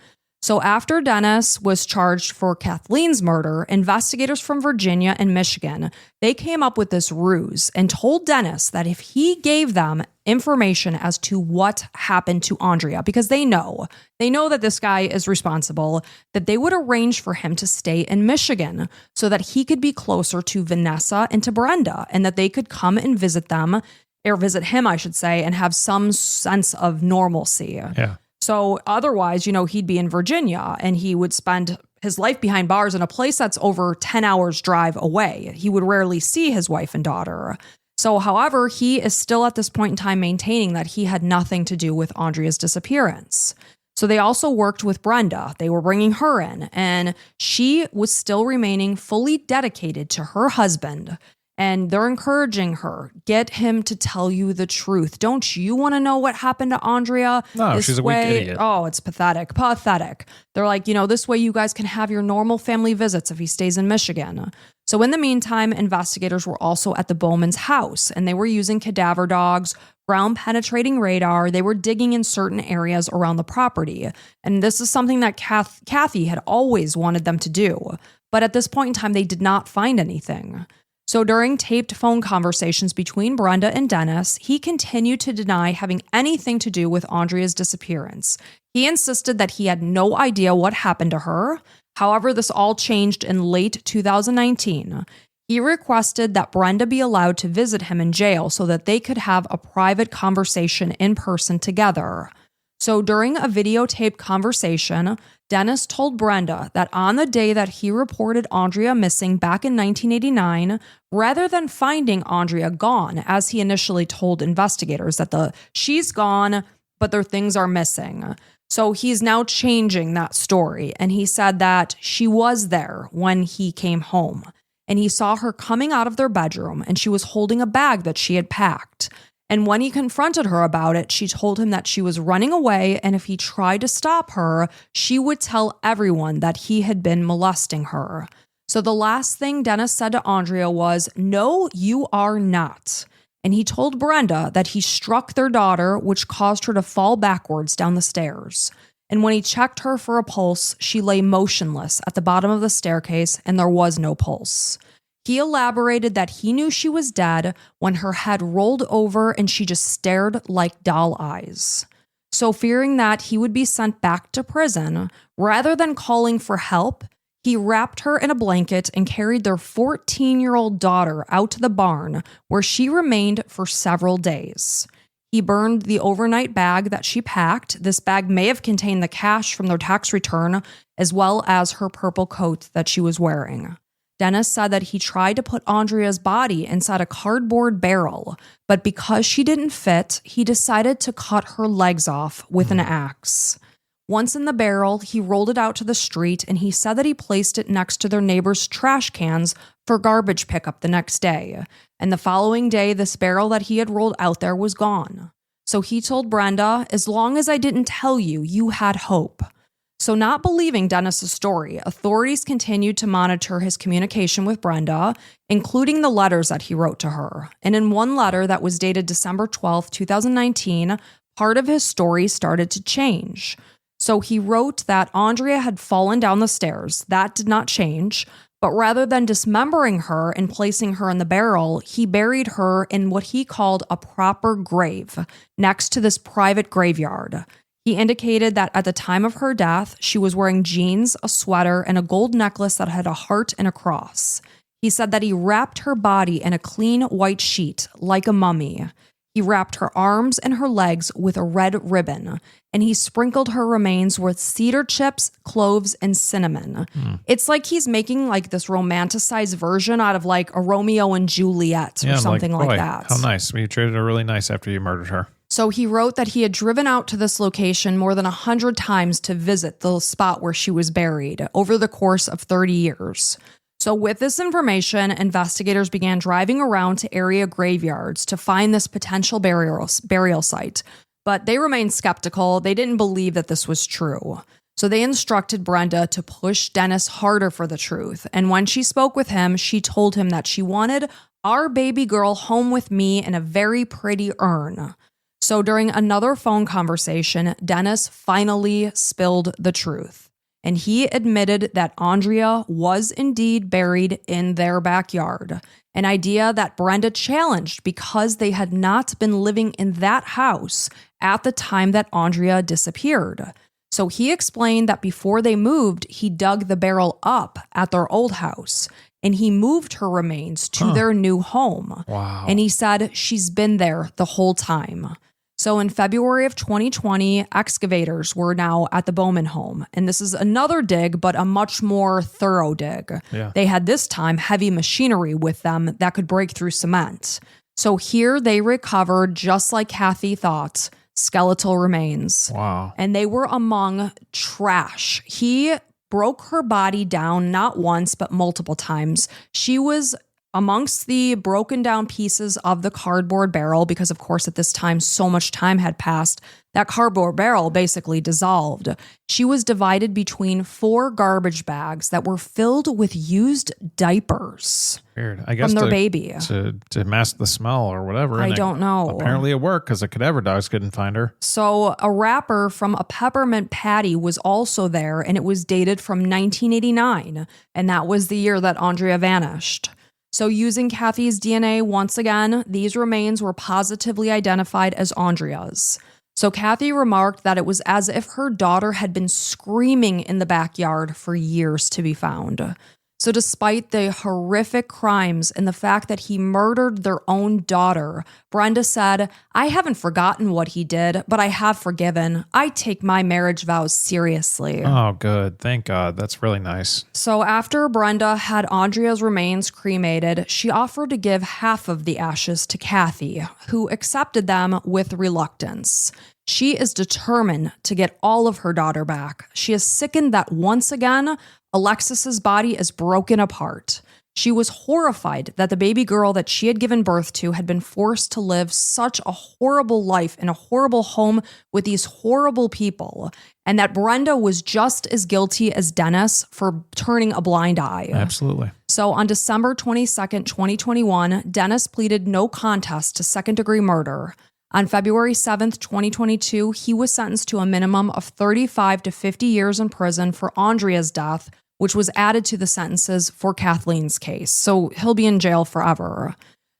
So after Dennis was charged for Kathleen's murder, investigators from Virginia and Michigan, they came up with this ruse and told Dennis that if he gave them information as to what happened to Aundria, because they know that this guy is responsible, that they would arrange for him to stay in Michigan so that he could be closer to Vanessa and to Brenda, and that they could come and visit them, or visit him, I should say, and have some sense of normalcy. Yeah. So otherwise, he'd be in Virginia and he would spend his life behind bars in a place that's over 10 hours drive away. He would rarely see his wife and daughter. So, however, he is still at this point in time maintaining that he had nothing to do with Aundria's disappearance. So they also worked with Brenda. They were bringing her in, and she was still remaining fully dedicated to her husband. And they're encouraging her, get him to tell you the truth. Don't you want to know what happened to Aundria? No, she's a weak idiot. Oh, it's pathetic. Pathetic. They're like, this way you guys can have your normal family visits if he stays in Michigan. So in the meantime, investigators were also at the Bowman's house, and they were using cadaver dogs, ground penetrating radar. They were digging in certain areas around the property. And this is something that Kathy had always wanted them to do. But at this point in time, they did not find anything. So during taped phone conversations between Brenda and Dennis, he continued to deny having anything to do with Aundria's disappearance. He insisted that he had no idea what happened to her. However, this all changed in late 2019. He requested that Brenda be allowed to visit him in jail so that they could have a private conversation in person together. So during a videotaped conversation, Dennis told Brenda that on the day that he reported Aundria missing back in 1989, rather than finding Aundria gone, as he initially told investigators that she's gone, but their things are missing. So he's now changing that story, and he said that she was there when he came home, and he saw her coming out of their bedroom, and she was holding a bag that she had packed. And when he confronted her about it, she told him that she was running away, and if he tried to stop her, she would tell everyone that he had been molesting her. So the last thing Dennis said to Aundria was, "No, you are not." And he told Brenda that he struck their daughter, which caused her to fall backwards down the stairs. And when he checked her for a pulse, she lay motionless at the bottom of the staircase, and there was no pulse. He elaborated that he knew she was dead when her head rolled over and she just stared like doll eyes. So fearing that he would be sent back to prison, rather than calling for help, he wrapped her in a blanket and carried their 14-year-old daughter out to the barn, where she remained for several days. He burned the overnight bag that she packed. This bag may have contained the cash from their tax return, as well as her purple coat that she was wearing. Dennis said that he tried to put Aundria's body inside a cardboard barrel, but because she didn't fit, he decided to cut her legs off with an axe. Once in the barrel, he rolled it out to the street, and he said that he placed it next to their neighbors' trash cans for garbage pickup the next day. And the following day, this barrel that he had rolled out there was gone. So he told Brenda, "As long as I didn't tell you, you had hope." So not believing Dennis's story, authorities continued to monitor his communication with Brenda, including the letters that he wrote to her. And in one letter that was dated December 12th, 2019, part of his story started to change. So he wrote that Aundria had fallen down the stairs. That did not change. But rather than dismembering her and placing her in the barrel, he buried her in what he called a proper grave next to this private graveyard. He indicated that at the time of her death, she was wearing jeans, a sweater, and a gold necklace that had a heart and a cross. He said that he wrapped her body in a clean white sheet, like a mummy. He wrapped her arms and her legs with a red ribbon, and he sprinkled her remains with cedar chips, cloves, and cinnamon. It's like he's making like this romanticized version out of like a Romeo and Juliet or something like that. How nice. You treated her really nice after you murdered her. So he wrote that he had driven out to this location more than 100 times to visit the spot where she was buried over the course of 30 years. So with this information, investigators began driving around to area graveyards to find this potential burial site. But they remained skeptical. They didn't believe that this was true. So they instructed Brenda to push Dennis harder for the truth. And when she spoke with him, she told him that she wanted our baby girl home with me in a very pretty urn. So during another phone conversation, Dennis finally spilled the truth. And he admitted that Aundria was indeed buried in their backyard, an idea that Brenda challenged because they had not been living in that house at the time that Aundria disappeared. So he explained that before they moved, he dug the barrel up at their old house, and he moved her remains to their new home. Wow. And he said she's been there the whole time. So in February of 2020, excavators were now at the Bowman home. And this is another dig, but a much more thorough dig. Yeah. They had this time heavy machinery with them that could break through cement. So here they recovered, just like Kathy thought, skeletal remains. Wow. And they were among trash. He broke her body down not once, but multiple times. She was amongst the broken down pieces of the cardboard barrel, because of course at this time so much time had passed, that cardboard barrel basically dissolved. She was divided between 4 garbage bags that were filled with used diapers. Weird. I guess from their baby. To mask the smell or whatever. I don't know. Apparently it worked because the cadaver dogs couldn't find her. So a wrapper from a peppermint patty was also there, and it was dated from 1989, and that was the year that Aundria vanished. So using Kathy's DNA once again, these remains were positively identified as Aundria's. So Kathy remarked that it was as if her daughter had been screaming in the backyard for years to be found. So despite the horrific crimes and the fact that he murdered their own daughter, Brenda said, "I haven't forgotten what he did, but I have forgiven. I take my marriage vows seriously." Oh, good. Thank God. That's really nice. So after Brenda had Aundria's remains cremated, she offered to give half of the ashes to Kathy, who accepted them with reluctance. She is determined to get all of her daughter back. She is sickened that once again, Alexis's body is broken apart. She was horrified that the baby girl that she had given birth to had been forced to live such a horrible life in a horrible home with these horrible people, and that Brenda was just as guilty as Dennis for turning a blind eye. Absolutely. So on December 22nd, 2021, Dennis pleaded no contest to second-degree murder. On February 7th, 2022, he was sentenced to a minimum of 35 to 50 years in prison for Aundria's death, which was added to the sentences for Kathleen's case. So he'll be in jail forever.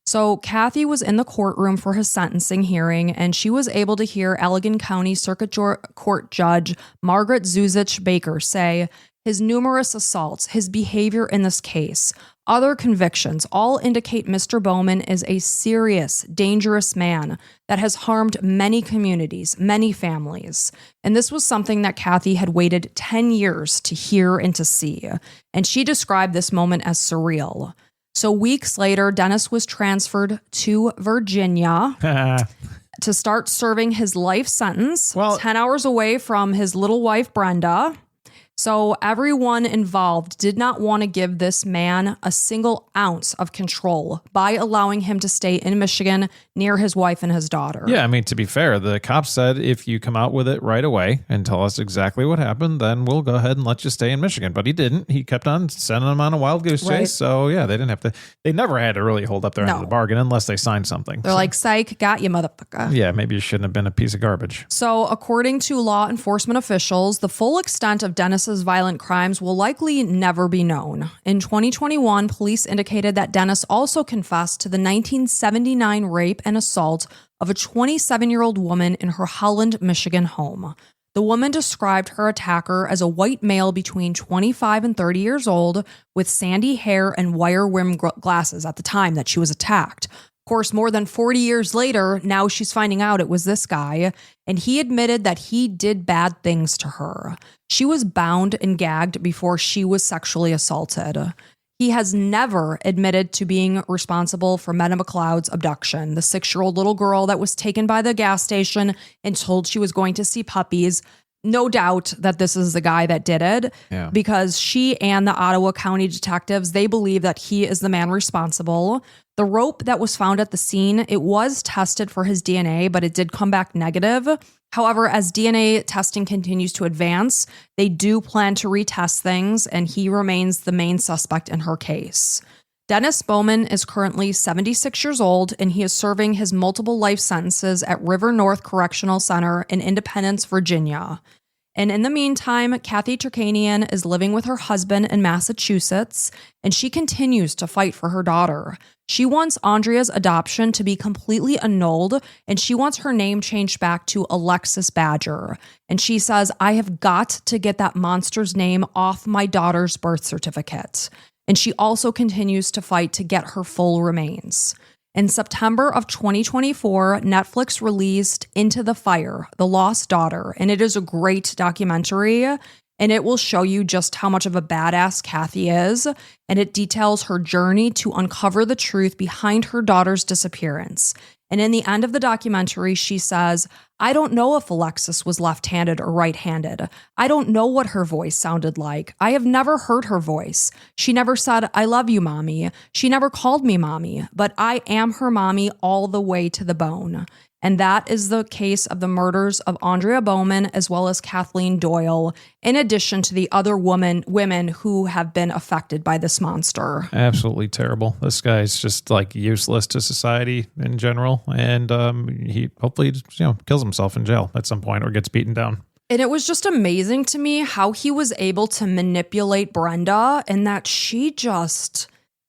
So Kathy was in the courtroom for his sentencing hearing, and she was able to hear Allegan County Circuit Court Judge Margaret Zuzich Baker say, "His numerous assaults, his behavior in this case, other convictions all indicate Mr. Bowman is a serious, dangerous man that has harmed many communities, many families." And this was something that Kathy had waited 10 years to hear and to see. And she described this moment as surreal. So weeks later, Dennis was transferred to Virginia to start serving his life sentence, 10 hours away from his little wife, Brenda. So everyone involved did not want to give this man a single ounce of control by allowing him to stay in Michigan near his wife and his daughter. Yeah, I mean, to be fair, the cops said if you come out with it right away and tell us exactly what happened, then we'll go ahead and let you stay in Michigan. But he didn't. He kept on sending them on a wild goose chase. Right. So yeah, they didn't have to. They never had to really hold up their end of the bargain unless they signed something. They're like, "Psych, got you, motherfucker." Yeah, maybe you shouldn't have been a piece of garbage. So according to law enforcement officials, the full extent of Dennis's violent crimes will likely never be known. In 2021, police indicated that Dennis also confessed to the 1979 rape and assault of a 27-year-old woman in her Holland, Michigan home. The woman described her attacker as a white male between 25 and 30 years old with sandy hair and wire-rimmed glasses at the time that she was attacked. Of course, more than 40 years later, now she's finding out it was this guy, and he admitted that he did bad things to her. She was bound and gagged before she was sexually assaulted. He has never admitted to being responsible for Meta McLeod's abduction, the 6-year-old little girl that was taken by the gas station and told she was going to see puppies. No doubt that this is the guy that did it, because she and the Ottawa County detectives, they believe that he is the man responsible. The rope that was found at the scene, it was tested for his DNA, but it did come back negative. However, as DNA testing continues to advance, they do plan to retest things, and he remains the main suspect in her case. Dennis Bowman is currently 76 years old, and he is serving his multiple life sentences at River North Correctional Center in Independence, Virginia. And in the meantime, Kathy Turkanian is living with her husband in Massachusetts, and she continues to fight for her daughter. She wants Aundria's adoption to be completely annulled, and she wants her name changed back to Alexis Badger. And she says, "I have got to get that monster's name off my daughter's birth certificate." And she also continues to fight to get her full remains. In September of 2024, Netflix released Into the Fire, The Lost Daughter, and it is a great documentary, and it will show you just how much of a badass Kathy is, and it details her journey to uncover the truth behind her daughter's disappearance. And in the end of the documentary, she says, "I don't know if Alexis was left-handed or right-handed. I don't know what her voice sounded like. I have never heard her voice. She never said, 'I love you, mommy.' She never called me mommy, but I am her mommy all the way to the bone." And that is the case of the murders of Aundria Bowman as well as Kathleen Doyle, in addition to the other women who have been affected by this monster. Absolutely terrible. This guy's just like useless to society in general. And he hopefully kills himself in jail at some point or gets beaten down. And it was just amazing to me how he was able to manipulate Brenda, and that she just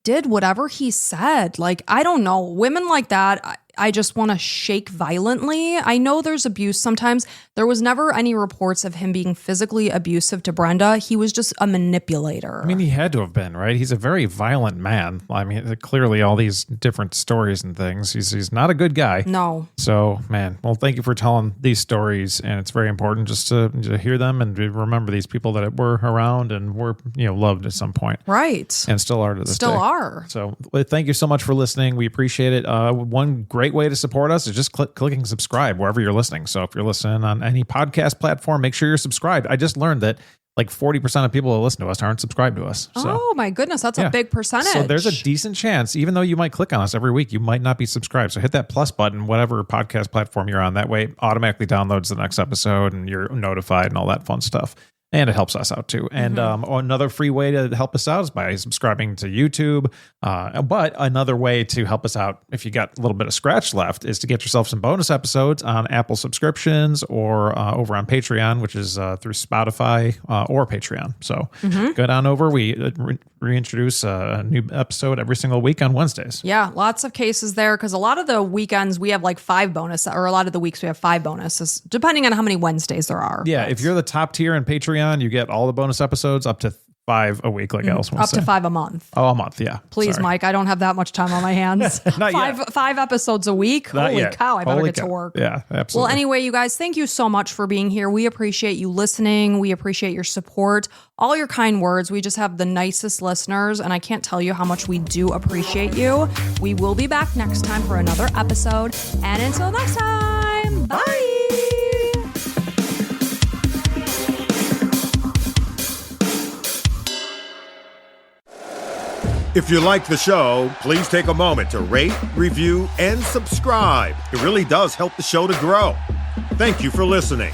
did whatever he said. Like, I don't know. Women like that, I just want to shake violently. I know there's abuse sometimes. There was never any reports of him being physically abusive to Brenda. He was just a manipulator. I mean, he had to have been, right? He's a very violent man. I mean, clearly all these different stories and things. He's not a good guy. No. So, man, well, thank you for telling these stories. And it's very important just to hear them and to remember these people that were around and were, loved at some point. Right. And still are to this day. Still are. So thank you so much for listening. We appreciate it. One great way to support us is just clicking subscribe wherever you're listening. So if you're listening on any podcast platform, make sure you're subscribed. I just learned that like 40% of people that listen to us aren't subscribed to us. So, oh my goodness, that's a big percentage. So there's a decent chance, even though you might click on us every week, you might not be subscribed. So hit that plus button, whatever podcast platform you're on. That way it automatically downloads the next episode and you're notified and all that fun stuff. And it helps us out too. And another free way to help us out is by subscribing to YouTube. But another way to help us out, if you got a little bit of scratch left, is to get yourself some bonus episodes on Apple subscriptions or over on Patreon, which is through Spotify or Patreon. So go down over. We reintroduce a new episode every single week on Wednesdays. Yeah, lots of cases there because a lot of the weekends we have like 5 bonus, or a lot of the weeks we have 5 bonuses, depending on how many Wednesdays there are. Yeah, if you're the top tier in Patreon, you get all the bonus episodes up to 5 a week, like Allison was saying. Up to 5 a month. Oh, a month, yeah. Please, Sorry. Mike, I don't have that much time on my hands. Not yet. 5 episodes a week? Not Holy yet. cow, I better Holy get to work. Yeah, absolutely. Well, anyway, you guys, thank you so much for being here. We appreciate you listening. We appreciate your support, all your kind words. We just have the nicest listeners, and I can't tell you how much we do appreciate you. We will be back next time for another episode. And until next time, bye. If you like the show, please take a moment to rate, review, and subscribe. It really does help the show to grow. Thank you for listening.